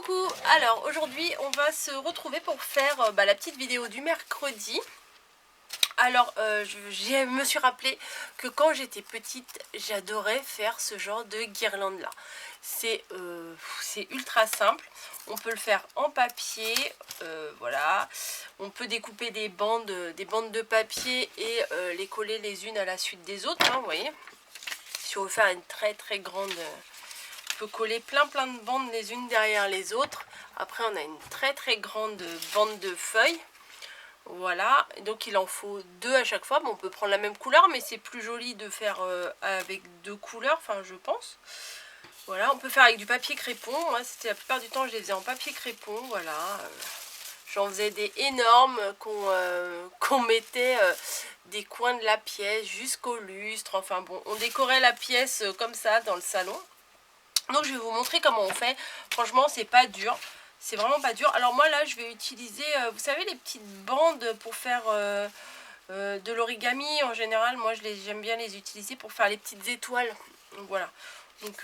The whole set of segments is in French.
Coucou, alors aujourd'hui on va se retrouver pour faire la petite vidéo du mercredi. Alors je me suis rappelé que quand j'étais petite j'adorais faire ce genre de guirlande là. C'est ultra simple, on peut le faire en papier, voilà. On peut découper des bandes de papier et les coller les unes à la suite des autres, hein, vous voyez. Si on veut faire une très grande... On peut coller plein de bandes les unes derrière les autres. Après on a une très grande bande de feuilles. Voilà, donc il en faut deux à chaque fois. Bon, on peut prendre la même couleur, mais c'est plus joli de faire avec deux couleurs, enfin je pense. Voilà, on peut faire avec du papier crépon. Moi, c'était la plupart du temps, je les faisais en papier crépon. Voilà, j'en faisais des énormes qu'on mettait des coins de la pièce jusqu'au lustre. Enfin bon, on décorait la pièce comme ça dans le salon. Donc je vais vous montrer comment on fait. Franchement c'est pas dur, c'est vraiment pas dur. Alors moi là je vais utiliser, vous savez les petites bandes pour faire de l'origami. En général moi j'aime bien les utiliser pour faire les petites étoiles. Donc voilà, donc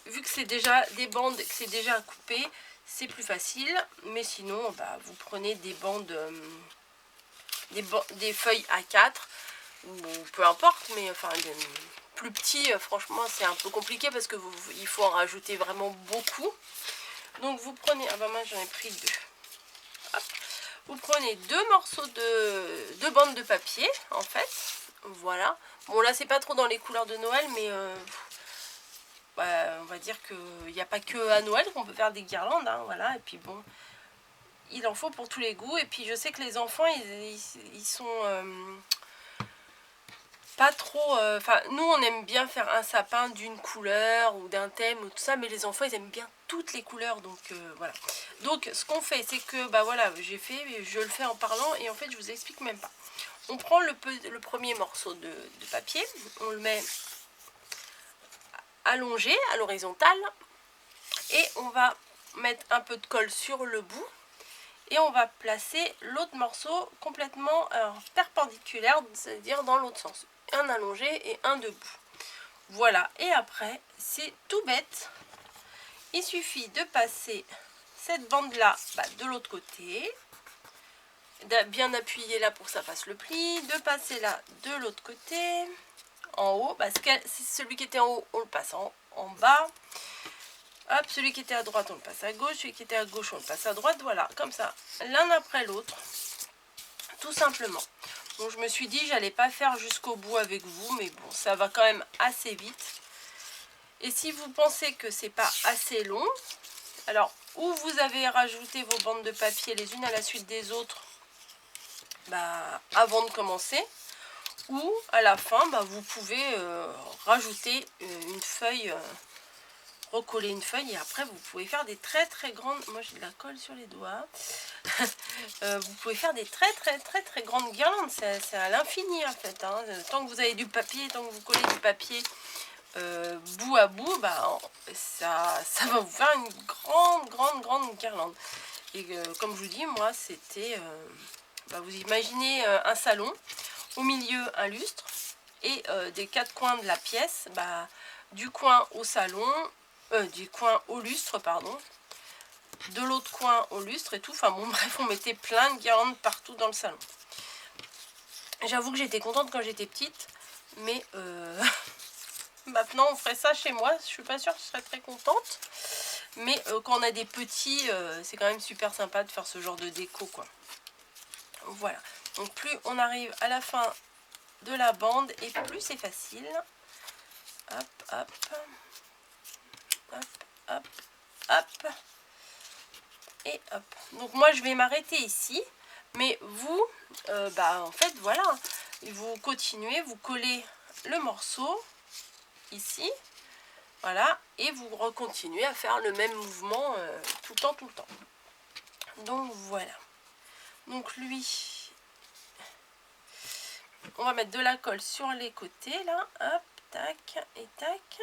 vu que c'est déjà des bandes, que c'est déjà coupé, c'est plus facile. Mais sinon vous prenez des bandes, des feuilles A4 ou peu importe, mais enfin plus petit, franchement c'est un peu compliqué parce que il faut en rajouter vraiment beaucoup. Donc vous prenez, ah bah moi j'en ai pris deux. Hop. Vous prenez deux morceaux de bande de papier en fait, voilà. Bon là c'est pas trop dans les couleurs de Noël, mais on va dire qu'il n'y a pas que à Noël qu'on peut faire des guirlandes, hein, voilà. Et puis bon, il en faut pour tous les goûts. Et puis je sais que les enfants ils sont pas trop, enfin nous on aime bien faire un sapin d'une couleur ou d'un thème ou tout ça, mais les enfants ils aiment bien toutes les couleurs, donc voilà. Donc ce qu'on fait c'est que voilà, je le fais en parlant et en fait je vous explique même pas. On prend le premier morceau de papier, on le met allongé à l'horizontale et on va mettre un peu de colle sur le bout et on va placer l'autre morceau complètement perpendiculaire, c'est-à-dire dans l'autre sens. Un allongé et un debout. Voilà, et après c'est tout bête, il suffit de passer cette bande là de l'autre côté, bien appuyer là pour que ça fasse le pli, de passer là de l'autre côté en haut, celui qui était en haut on le passe en bas, hop, celui qui était à droite on le passe à gauche, celui qui était à gauche on le passe à droite, voilà, comme ça, l'un après l'autre, tout simplement. Donc je me suis dit j'allais pas faire jusqu'au bout avec vous, mais bon ça va quand même assez vite. Et si vous pensez que c'est pas assez long, alors ou vous avez rajouté vos bandes de papier les unes à la suite des autres avant de commencer, ou à la fin vous pouvez rajouter une feuille, recoller une feuille, et après vous pouvez faire des très grandes, moi j'ai de la colle sur les doigts, vous pouvez faire des très grandes guirlandes, c'est à l'infini en fait, hein. Tant que vous avez du papier, tant que vous collez du papier bout à bout, ça va vous faire une grande guirlande. Et comme je vous dis, moi c'était, vous imaginez un salon, au milieu un lustre, et des quatre coins de la pièce, du coin au salon, du coin au lustre, pardon, de l'autre coin au lustre et tout. Enfin bon, bref, on mettait plein de guirlandes partout dans le salon. J'avoue que j'étais contente quand j'étais petite, mais maintenant on ferait ça chez moi, je suis pas sûre que je serais très contente. Mais quand on a des petits, c'est quand même super sympa de faire ce genre de déco, quoi. Voilà, donc plus on arrive à la fin de la bande et plus c'est facile. Hop, hop, hop, hop, hop, et hop. Donc moi je vais m'arrêter ici, mais vous, en fait voilà, vous continuez, vous collez le morceau ici, voilà, et vous recontinuez à faire le même mouvement tout le temps. Donc voilà. Donc lui, on va mettre de la colle sur les côtés là, hop, tac et tac.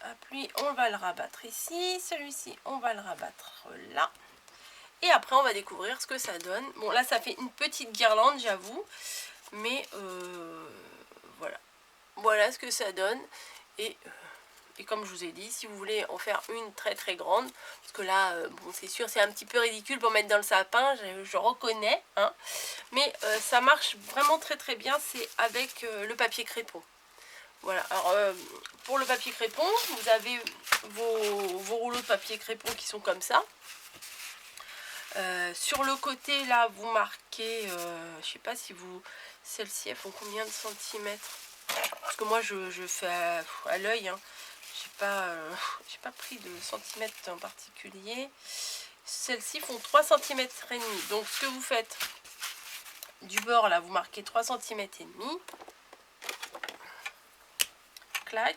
Hop, lui on va le rabattre ici, celui-ci on va le rabattre là. Et après on va découvrir ce que ça donne. Bon là ça fait une petite guirlande, j'avoue, mais voilà. Voilà ce que ça donne. Et Et comme je vous ai dit, si vous voulez en faire une très très grande, parce que là, bon, c'est sûr, c'est un petit peu ridicule pour mettre dans le sapin, je reconnais, hein, mais ça marche vraiment très très bien, c'est avec le papier crépon. Voilà, alors pour le papier crépon, vous avez vos rouleaux de papier crépon qui sont comme ça. Sur le côté là, vous marquez, je sais pas si vous, celles-ci elles font combien de centimètres? Parce que moi je fais à l'œil, hein. J'ai pas pris de centimètres en particulier. Celles-ci font 3 cm et demi. Donc ce que vous faites du bord là, vous marquez 3 cm et demi. Clac.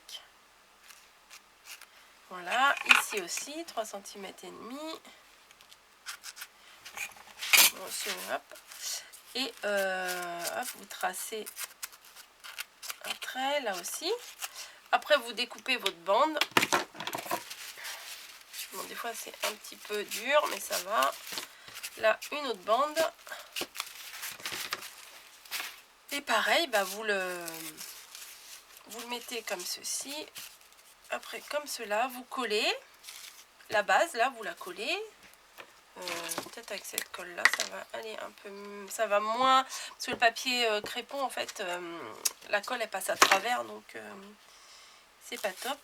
Voilà, ici aussi 3 cm et demi. Bon, hop. Et hop, vous tracez un trait là aussi. Après vous découpez votre bande. Bon, des fois c'est un petit peu dur, mais ça va. Là, une autre bande. Et pareil, bah, vous le mettez comme ceci. Après, comme cela, vous collez. La base, là, vous la collez. Peut-être avec cette colle là, ça va aller un peu, ça va moins, parce que le papier crépon, en fait, la colle elle passe à travers, donc c'est pas top.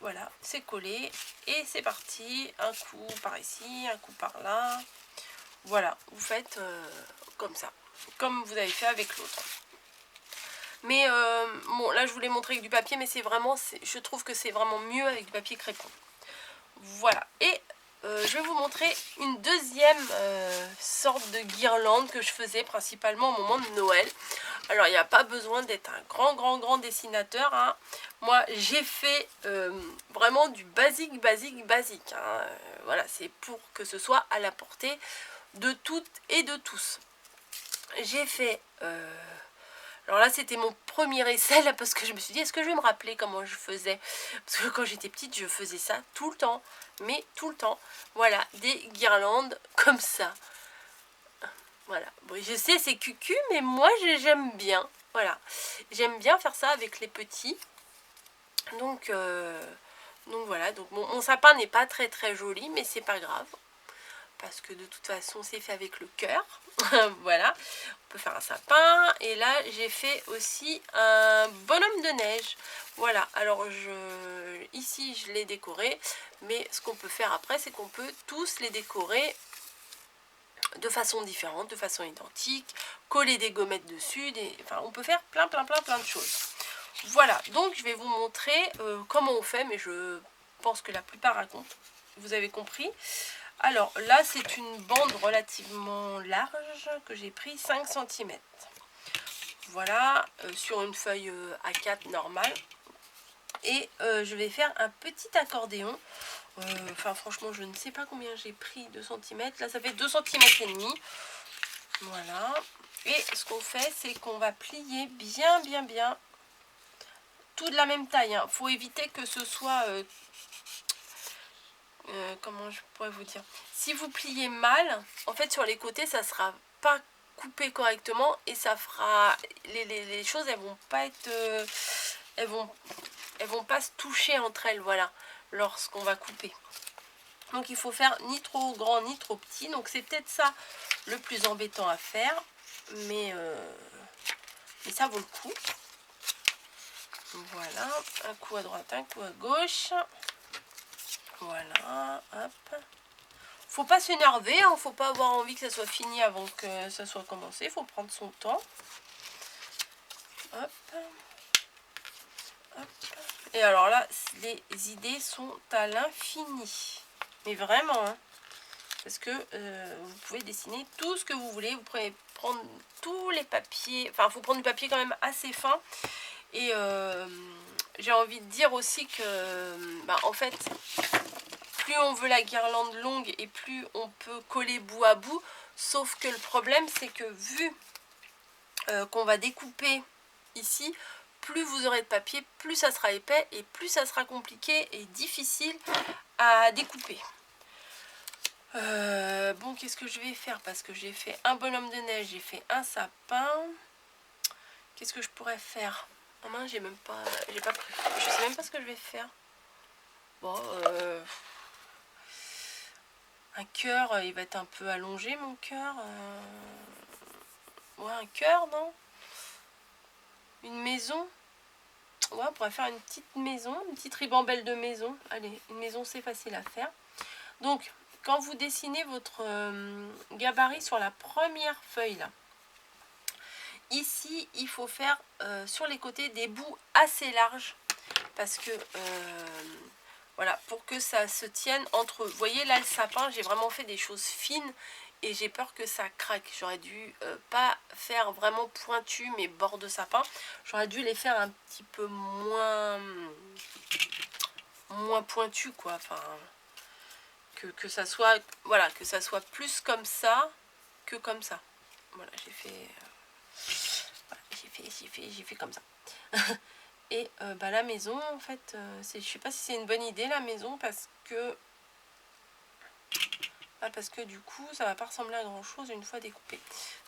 Voilà, c'est collé et c'est parti. Un coup par ici, un coup par là. Voilà, vous faites comme ça, comme vous avez fait avec l'autre. Mais bon, là je vous l'ai montré avec du papier, mais c'est vraiment, je trouve que c'est vraiment mieux avec du papier crépon. Voilà, et je vais vous montrer une deuxième sorte de guirlande que je faisais principalement au moment de Noël. Alors il n'y a pas besoin d'être un grand dessinateur, hein. Moi j'ai fait vraiment du basique, hein. Voilà, c'est pour que ce soit à la portée de toutes et de tous. J'ai fait... alors là, c'était mon premier essai, là, parce que je me suis dit, est-ce que je vais me rappeler comment je faisais? Parce que quand j'étais petite, je faisais ça tout le temps. Mais tout le temps. Voilà, des guirlandes comme ça. Voilà. Bon, je sais, c'est cucu, mais moi, j'aime bien. Voilà. J'aime bien faire ça avec les petits. Donc voilà. Donc, mon sapin n'est pas très joli, mais c'est pas grave. Parce que de toute façon c'est fait avec le cœur. Voilà, on peut faire un sapin. Et là j'ai fait aussi un bonhomme de neige. Voilà, alors ici je l'ai décoré, mais ce qu'on peut faire après, c'est qu'on peut tous les décorer de façon différente, de façon identique, coller des gommettes dessus, enfin on peut faire plein de choses. Voilà, donc je vais vous montrer comment on fait, mais je pense que la plupart racontent, vous avez compris. Alors là, c'est une bande relativement large que j'ai pris 5 cm. Voilà, sur une feuille A4 normale. Et je vais faire un petit accordéon. Enfin, franchement, je ne sais pas combien j'ai pris de centimètres. Là, ça fait 2 cm et demi. Voilà. Et ce qu'on fait, c'est qu'on va plier bien. Tout de la même taille, hein. Faut éviter que ce soit... comment je pourrais vous dire, si vous pliez mal, en fait sur les côtés ça sera pas coupé correctement et ça fera les choses, elles vont pas être elles vont pas se toucher entre elles, voilà, lorsqu'on va couper. Donc il faut faire ni trop grand ni trop petit, donc c'est peut-être ça le plus embêtant à faire, mais ça vaut le coup. Voilà, un coup à droite, un coup à gauche. Voilà, hop. Faut pas s'énerver, hein, faut pas avoir envie que ça soit fini avant que ça soit commencé. Faut prendre son temps. Hop. Hop. Et alors là, les idées sont à l'infini. Mais vraiment, hein. Parce que vous pouvez dessiner tout ce que vous voulez. Vous pouvez prendre tous les papiers. Enfin, il faut prendre du papier quand même assez fin. Et j'ai envie de dire aussi que, bah, en fait... plus on veut la guirlande longue et plus on peut coller bout à bout. Sauf que le problème, c'est que vu qu'on va découper ici, plus vous aurez de papier, plus ça sera épais et plus ça sera compliqué et difficile à découper. Bon, qu'est-ce que je vais faire? Parce que j'ai fait un bonhomme de neige, j'ai fait un sapin. Qu'est-ce que je pourrais faire? Oh mince, j'ai pas pris. Je sais même pas ce que je vais faire. pas. Un cœur, il va être un peu allongé, mon cœur. Ouais, un cœur, non? Une maison. Ouais, on pourrait faire une petite maison, une petite ribambelle de maison. Allez, une maison, c'est facile à faire. Donc, quand vous dessinez votre gabarit sur la première feuille, là, ici, il faut faire sur les côtés des bouts assez larges. Parce que, voilà, pour que ça se tienne entre eux. Vous voyez, là, le sapin, j'ai vraiment fait des choses fines. Et j'ai peur que ça craque. J'aurais dû pas faire vraiment pointu mes bords de sapin. J'aurais dû les faire un petit peu moins pointu, quoi. Enfin, que ça soit, voilà, que ça soit plus comme ça que comme ça. Voilà, j'ai fait, j'ai fait comme ça. Et bah, la maison, en fait, je sais pas si c'est une bonne idée, la maison, parce que du coup ça va pas ressembler à grand chose une fois découpé.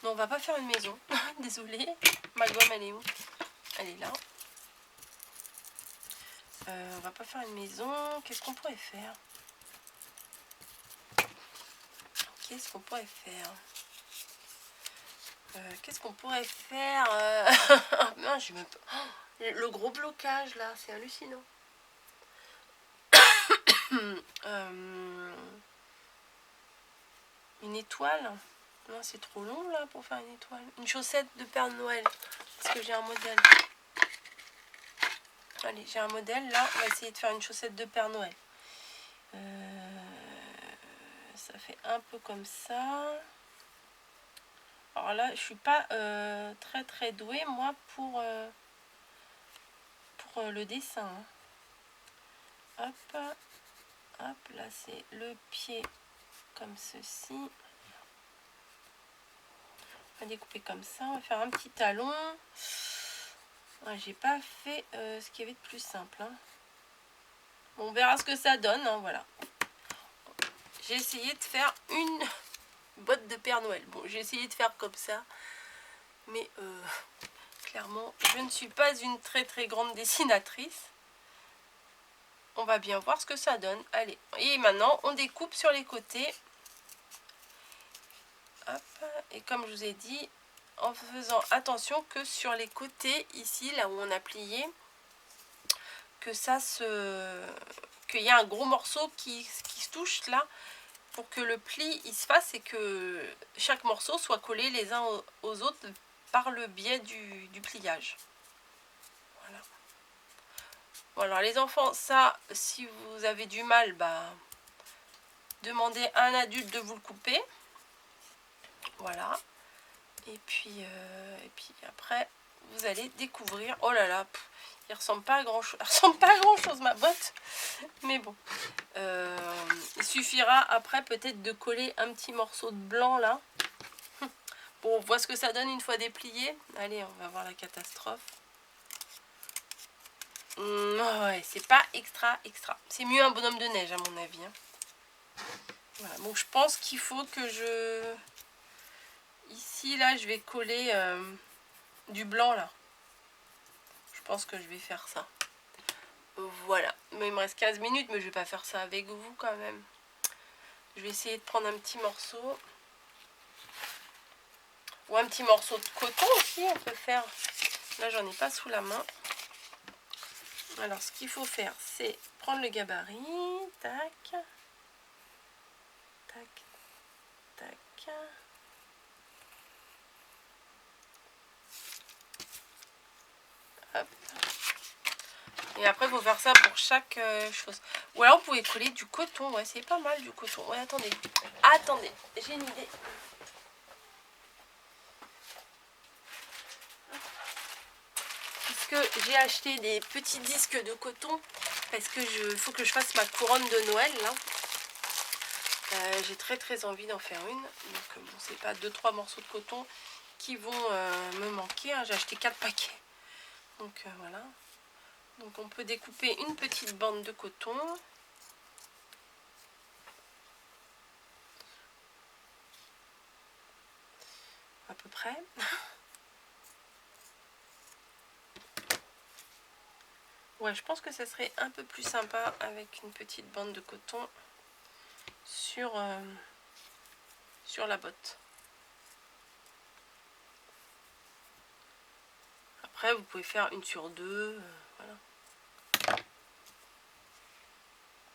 Non, on va pas faire une maison. Désolée, ma gomme elle est où? Elle est là. On va pas faire une maison. Qu'est-ce qu'on pourrait faire? Qu'est-ce qu'on pourrait faire? Non, j'ai même pas... Le gros blocage là, c'est hallucinant. Une étoile? Non, c'est trop long là pour faire une étoile. Une chaussette de Père Noël. Est-ce que j'ai un modèle? Allez, j'ai un modèle là. On va essayer de faire une chaussette de Père Noël. Ça fait un peu comme ça. Alors là, je suis pas très douée moi pour le dessin. Hop, hop, là c'est le pied comme ceci. On va découper comme ça. On va faire un petit talon. J'ai pas fait ce qu'il y avait de plus simple. Hein. Bon, on verra ce que ça donne. Hein, voilà. J'ai essayé de faire une botte de Père Noël. Bon, j'ai essayé de faire comme ça. Mais clairement, je ne suis pas une très grande dessinatrice. On va bien voir ce que ça donne. Allez, et maintenant, on découpe sur les côtés. Hop. Et comme je vous ai dit, en faisant attention que sur les côtés, ici, là où on a plié, que ça qu'il y a un gros morceau qui se touche là, pour que le pli il se fasse et que chaque morceau soit collé les uns aux autres par le biais du pliage. Voilà. Bon, alors les enfants, ça, si vous avez du mal, bah, demandez à un adulte de vous le couper. Voilà. Et puis après, vous allez découvrir. Oh là là, il ressemble pas à grand chose. Il ressemble pas à grand chose ma botte. Mais bon. Il suffira après peut-être de coller un petit morceau de blanc là. Bon, on voit ce que ça donne une fois déplié. Allez, on va voir la catastrophe. Ouais, c'est pas extra. C'est mieux un bonhomme de neige à mon avis. Hein. Voilà, donc je pense qu'il faut que je... Ici, là, je vais coller du blanc là. Je pense que je vais faire ça. Voilà. Mais il me reste 15 minutes, mais je vais pas faire ça avec vous quand même. Je vais essayer de prendre un petit morceau. Ou un petit morceau de coton aussi, on peut faire. Là, j'en ai pas sous la main. Alors, ce qu'il faut faire, c'est prendre le gabarit. Tac. Tac. Tac. Hop. Et après, il faut faire ça pour chaque chose. Ou alors, vous pouvez coller du coton. Ouais, c'est pas mal du coton. Ouais, attendez. Attendez, j'ai une idée. Puisque j'ai acheté des petits disques de coton. Parce que faut que je fasse ma couronne de Noël, là. J'ai très envie d'en faire une. Donc, bon, c'est pas 2-3 morceaux de coton qui vont me manquer. Hein. J'ai acheté 4 paquets. Donc, voilà. Donc on peut découper une petite bande de coton. À peu près. Ouais, je pense que ça serait un peu plus sympa avec une petite bande de coton sur la botte. Après, vous pouvez faire une sur deux, voilà.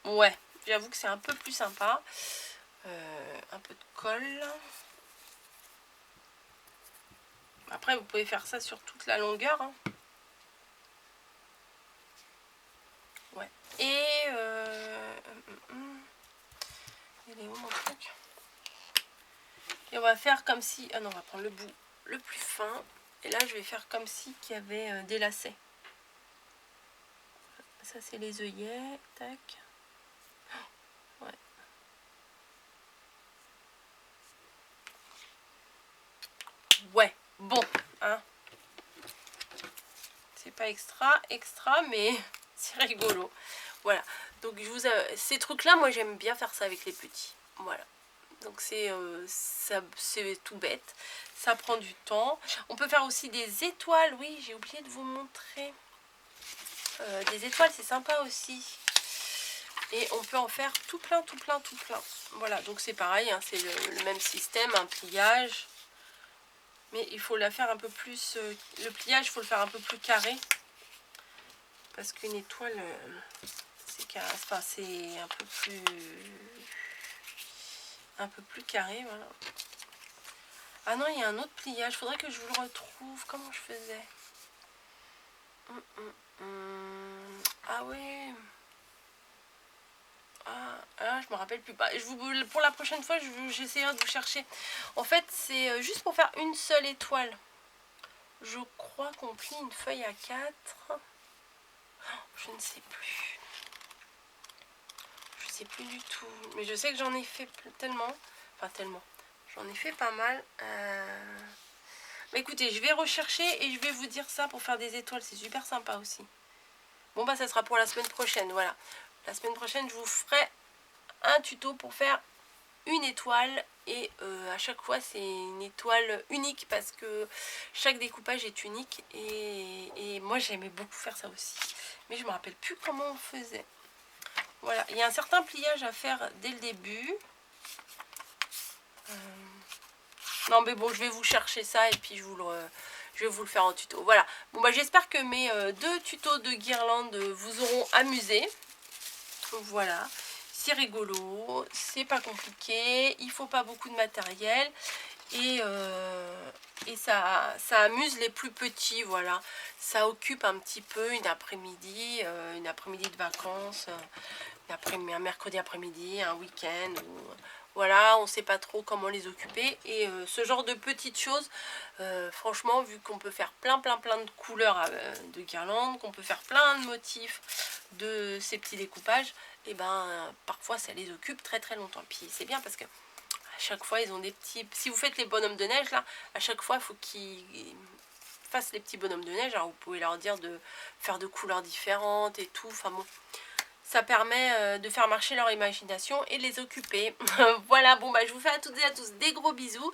Ouais, j'avoue que c'est un peu plus sympa. Un peu de colle. Après, vous pouvez faire ça sur toute la longueur. Hein. Ouais. Et il est où mon truc? Et on va faire comme si... Ah non, on va prendre le bout le plus fin. Et là, je vais faire comme si qu'il y avait des lacets. Ça, c'est les œillets. Tac. Ouais. Ouais. Bon. Hein. C'est pas extra, mais c'est rigolo. Voilà. Donc, ces trucs-là, moi, j'aime bien faire ça avec les petits. Voilà. Donc c'est tout bête, ça prend du temps. On peut faire aussi des étoiles, oui j'ai oublié de vous montrer. Des étoiles c'est sympa aussi. Et on peut en faire tout plein, tout plein, tout plein. Voilà, donc c'est pareil, hein, c'est le même système, un pliage. Mais il faut la faire un peu plus, le pliage il faut le faire un peu plus carré. Parce qu'une étoile, c'est un peu plus carré, voilà. Ah non, il y a un autre pliage. Faudrait que je vous le retrouve. Comment je faisais? Ah ouais. Ah, je me rappelle plus. Bah, pour la prochaine fois, j'essaierai de vous chercher. En fait, c'est juste pour faire une seule étoile. Je crois qu'on plie une feuille à 4. Je ne sais plus. Je sais plus du tout. Mais je sais que j'en ai fait tellement. Enfin, tellement. J'en ai fait pas mal. Mais écoutez, je vais rechercher et je vais vous dire ça pour faire des étoiles. C'est super sympa aussi. Bon, bah, ça sera pour la semaine prochaine. Voilà. La semaine prochaine, je vous ferai un tuto pour faire une étoile. Et à chaque fois, c'est une étoile unique parce que chaque découpage est unique. Et moi, j'aimais beaucoup faire ça aussi. Mais je me rappelle plus comment on faisait. Voilà. Il y a un certain pliage à faire dès le début. Non mais bon, je vais vous chercher ça et puis je vais vous le faire en tuto. Voilà. Bon bah j'espère que mes 2 tutos de guirlande vous auront amusé. Voilà. C'est rigolo, c'est pas compliqué, il faut pas beaucoup de matériel et ça amuse les plus petits, voilà. Ça occupe un petit peu une après-midi de vacances, un mercredi après-midi, un week-end voilà, on sait pas trop comment les occuper et ce genre de petites choses, franchement, vu qu'on peut faire plein de couleurs de guirlandes, qu'on peut faire plein de motifs de ces petits découpages, et ben parfois ça les occupe très longtemps. Puis c'est bien parce que à chaque fois ils ont des petits, si vous faites les bonhommes de neige là, à chaque fois il faut qu'ils fassent les petits bonhommes de neige. Alors vous pouvez leur dire de faire de couleurs différentes et tout, enfin bon, ça permet de faire marcher leur imagination et les occuper. Voilà, bon bah je vous fais à toutes et à tous des gros bisous.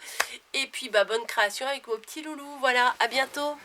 Et puis bah bonne création avec vos petits loulous. Voilà, à bientôt.